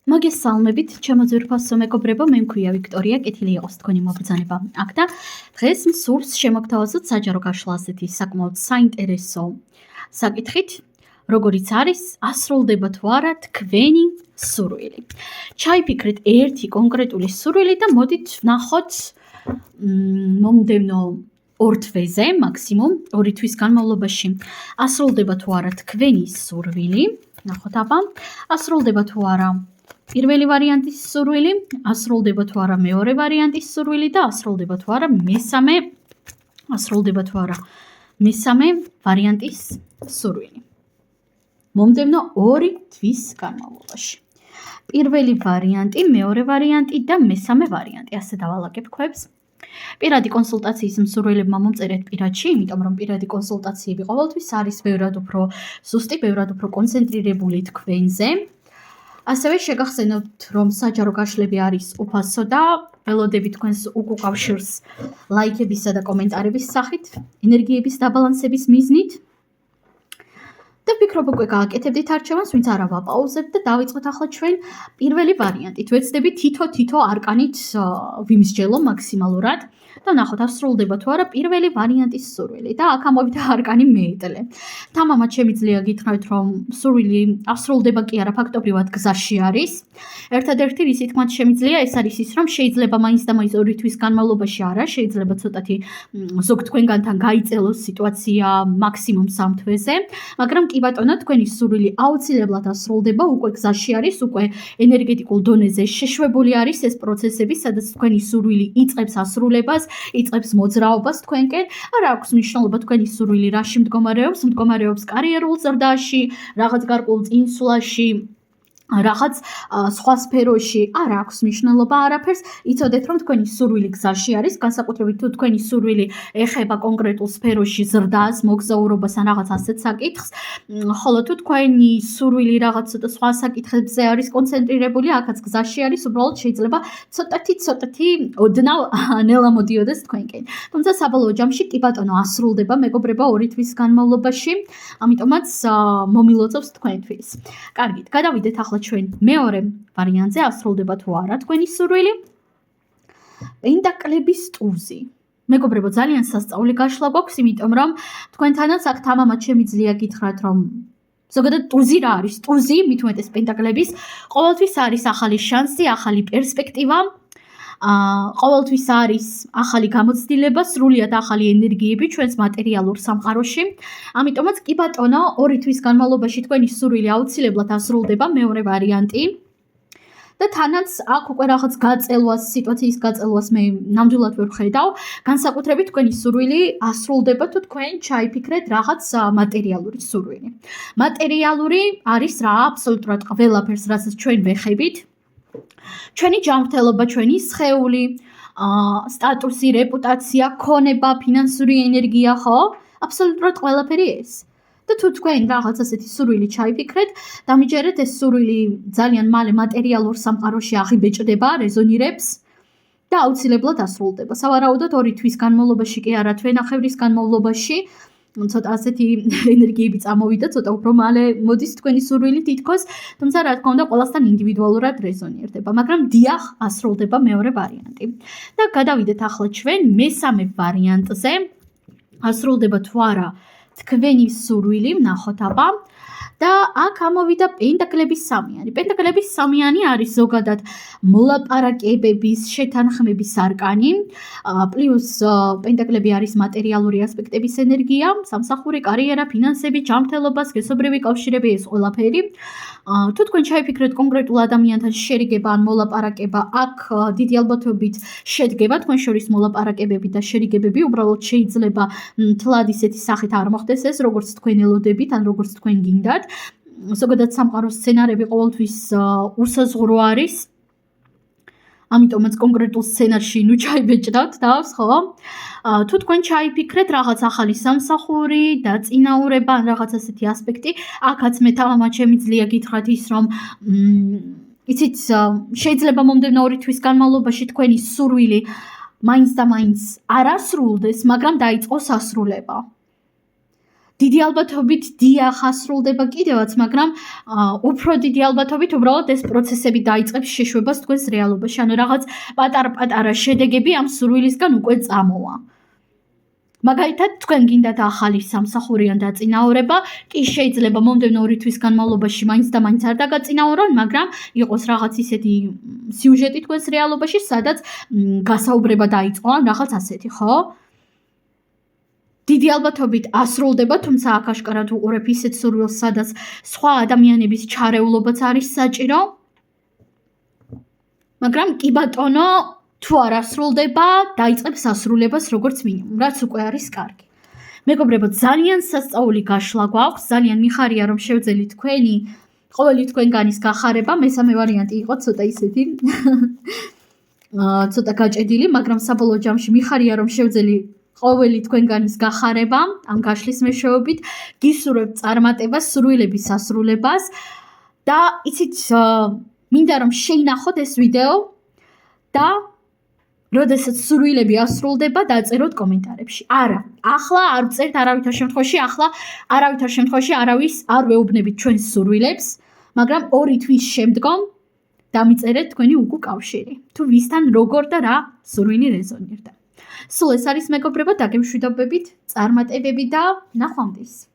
მოგესალმებით, ჩემო ძვირფასო მეგობრებო, მე მქვია ვიქტორია, კეთილი იყოს თქვენი მობრძანება აქ და დღეს მსურს შემოგთავაზოთ საჯარო გაშლა ასეთი საკმაოდ საინტერესო საკითხით, როგორიც არის ასრულდება თუ არა თქვენი სურვილი. ჩაიფიქრეთ ერთი კონკრეტული სურვილი და მოდით ვნახოთ მომდევნო 2 თვეზე, მაქსიმუმ 2 თვის განმავლობაში ასრულდება თუ არა თქვენი სურვილი. ნახოთ აბა, ასრულდება თუ არა პირველი ვარიანტის სურვილი, ასრულდება თუ არა მეორე ვარიანტის სურვილი და ასრულდება თუ არა მესამე ვარიანტის სურვილი. მომდევნო 2 თვის განმავლობაში. პირველი ვარიანტი, მეორე ვარიანტი და მესამე ვარიანტი. ასე დავალაგებ ქვებს. პირადი კონსულტაციის მსურველებმა მომწერეთ პირადში, იმიტომ რომ პირადი კონსულტაციები ყოველთვის არის ბევრად უფრო ზუსტი, ბევრად უფრო კონცენტრირებული თქვენზე. ასევე შეგახსენებთ, რომ საჯარო გაშლები არის უფასო და ველოდებით თქვენს უკავშირს ლაიქებისა და კომენტარების სახით, ენერგიების დაბალანსების მიზნით. და ვფიქრობ, უკვე გააკეთებდით არჩევანს, ვინც არა ვაპაუზებთ და დავიწყოთ ახლა ჩვენ პირველი ვარიანტით. ვეცდები თითო არკანით ვიმსჯელო მაქსიმალურად და ნახოთ ასრულდება თუ არა პირველი ვარიანტის სურვილი და აქ ამოვიდა არკანი მეეტლე. თამამად შემიძლია გითხრათ, რომ სურვილი ასრულდება კი არა, ფაქტობრივად გზაში არის. ერთადერთი რისი თქმაც შემიძლია, ეს არის ის, რომ შეიძლება მაინც და მაინც 2 თვის განმავლობაში არა, შეიძლება ცოტათი ზოგ თქვენგანთან გაიწელოს სიტუაცია მაქსიმუმ 3 თვეზე, მაგრამ კი ბატონო, თქვენი სურვილი აუცილებლად ასრულდება, უკვე გზაში არის, უკვე ენერგეტიკულ დონეზე შეშვებული არის ეს პროცესები, სადაც თქვენი სურვილი იწყებს ასრულებას, იწყებს მოძრაობას თქვენკენ. არა აქვს მნიშვნელობა თქვენი სურვილი რაში მდგომარეობს კარიერულ ზრდაში, რაღაც გარკვეულ წინსვლაში, რაღაც სხვა სფეროში, არა აქვს მნიშვნელობა არაფერს. იცოდეთ, რომ თქვენი სურვილი გზაში არის, განსაკუთრებით თუ თქვენი სურვილი ეხება კონკრეტულ სფეროში ზრდას, მოგზაურობას ან რაღაც ასეთ საკითხს, ხოლო თუ თქვენი სურვილი რაღაც ცოტა სხვა საკითხებზე არის კონცენტრირებული, აქაც გზაში არის, უბრალოდ შეიძლება ცოტათი ოდნავ ნელა მოდიოდეს თქვენკენ. თუმცა საბოლოო ჯამში კი ბატონო ასრულდება მეგობრებო 2 თვის განმავლობაში, ამიტომაც მომილოცავს თქვენთვის. კარგით, გადავიდეთ ახლა ჩვენ მეორე ვარიანტზე, ასრულდება თუ არა თქვენი სურვილი. პენტაკლების ტუზი. მეგობრებო, ძალიან სასწაული გაშლა გვაქვს, იმიტომ რომ თქვენთანაც აქ თამამად შემიძლია გითხრათ, რომ ზოგადად ტუზი რა არის? ტუზი, მით უმეტეს პენტაკლების, ყოველთვის არის ახალი შანსი, ახალი პერსპექტივა. ყოველთვის არის ახალი გამოცდილება, სრულიად ახალი ენერგიები ჩვენს მატერიალურ სამყაროში. ამიტომაც კი ბატონო, 2 თვის განმავლობაში თქვენი სურვილი აუცილებლად ასრულდება, მეორე ვარიანტი. და თანაც აქ უკვე რაღაც გაწელვას, სიტუაციის გაწელვას მე ნამდვილად ვერ ხედავ. განსაკუთრებით თქვენი სურვილი ასრულდება თუ თქვენ ჩაიფიქრეთ რაღაც მატერიალური სურვილი. მატერიალური არის რა, აბსოლუტურად ყველაფერს, რასაც ჩვენ ვეხებით. ჩვენი ჯანმრთელობა, ჩვენი სხეული, სტატუსი, რეპუტაცია, ქონება, ფინანსური ენერგია, ხო? აბსოლუტურად ყველაფერი ეს. და თუ თქვენ რაღაც ასეთი სურვილი ჩაიფიქრეთ, დამიჯერეთ ეს სურვილი ძალიან მალე მატერიალურ სამყაროში აღიბეჭდება, რეზონირებს და აუცილებლად ასრულდება. სავარაუდოდ 2 თვის განმავლობაში კი არა, თვენახევრის განმავლობაში ცოტა ასეთი ენერგიები წამოვიდა, ცოტა უფრო მალე მოდის თქვენი სურვილი თითქოს, თუმცა რა თქმა უნდა ყველასთან ინდივიდუალურად რეზონირდება, მაგრამ დიახ, ასრულდება მეორე ვარიანტი. და გადავიდეთ ახლა ჩვენ მესამე ვარიანტზე. ასრულდება თუ არა თქვენი სურვილი, ვნახოთ აბა. და აქ ამოვიდა პენტაკლების 3-იანი. პენტაკლების 3-იანი არის ზოგადად მოლაპარაკებების, შეთანხმების არკანი. პლუს პენტაკლები არის მატერიალური ასპექტების ენერგია, სამსახური, კარიერა, ფინანსები, ჯანმრთელობა, სქესობრივი კავშირები, ეს ყველაფერი. თუ თქვენ ჩაიფიქრეთ კონკრეტულ ადამიანთან შერიგება ან მოლაპარაკება, აქ დიდი ალბათობით შედგება თქვენ შორის მოლაპარაკებები და შერიგებები, უბრალოდ შეიძლება თლად ისეთი სახით არ მოხდეს ეს, როგორც თქვენ ელოდებით ან როგორც თქვენ გინდათ. ზოგადად სამყაროს სცენარები ყოველთვის უსაზღვრო არის. ამიტომაც კონკრეტულ სცენარში ნუ ჩაიბეჭდავთ თავს, ხო? თუ თქვენ ჩაიფიქრეთ რაღაც ახალი სამსახური, დაწინაურება ან რაღაც ასეთი ასპექტი, აქაც მე თამამად შემიძლია გითხრათ ის, რომ იცით, შეიძლება მომდევნო 2 თვის განმავლობაში თქვენი სურვილი მაინც და მაინც არ ასრულდეს, მაგრამ დაიწყოს ასრულება. დიდი ალბათობით დიახ ასრულდება კიდევაც, მაგრამ უფრო დიდი ალბათობით უბრალოდ ეს პროცესები დაიწყებს შეშვებას თქვენს რეალობაში. ანუ რაღაც პატარ-პატარა შედეგები ამ სურვილისგან უკვე წამოვა. მაგალითად, თქვენ გინდათ ახალი სამსახურიან დაწინაურება, კი შეიძლება მომდევნო 2 თვის განმავლობაში მაინც და მაინც არ დაგაწინაურონ, მაგრამ იყოს რაღაც ისეთი სიუჟეტი თქვენს რეალობაში, სადაც გასაუბრება დაიწყო ან რაღაც ასეთი, ხო? დიდი ალბათობით ასრულდება, თუმცა აქ აშკარად უყურებ ისეთ სურვილს, სადაც სხვა ადამიანების ჩარეულობაც არის საჭირო. მაგრამ კი ბატონო, თუ არ ასრულდება, დაიწყებს ასრულებას როგორც მინიმუმ, რაც უკვე არის კარგი. მეგობრებო, ძალიან სასწაული გაშლა გვაქვს, ძალიან მიხარია რომ შევძელი თქვენი ყოველი თქვენგანის გახარება. მესამე ვარიანტი იყო ცოტა ისეთი ცოტა გაჭედილი, მაგრამ საბოლოო ჯამში მიხარია რომ შევძელი ყოველი თქვენგანის გახარება ამ გაშლის მეშვეობით. გისურვებთ წარმატებას, სურვილების ასრულებას და იცით, მინდა რომ შეინახოთ ეს ვიდეო და როდესაც სურვილები ასრულდება, დაწეროთ კომენტარებში. არა, ახლა არ წერთ არავითარ შემთხვევაში, ახლა არავითარ შემთხვევაში არავის არ ვეუბნებით ჩვენს სურვილებს, მაგრამ 2 თვის შემდგომ დამიწერეთ თქვენი უკავშირი. თუ ვისთან როგორ და რა სურვილი რეზონირდა. სულ ეს არის მეგობრებო, დაგემშვიდობებით, წარმატებები და ნახვამდის.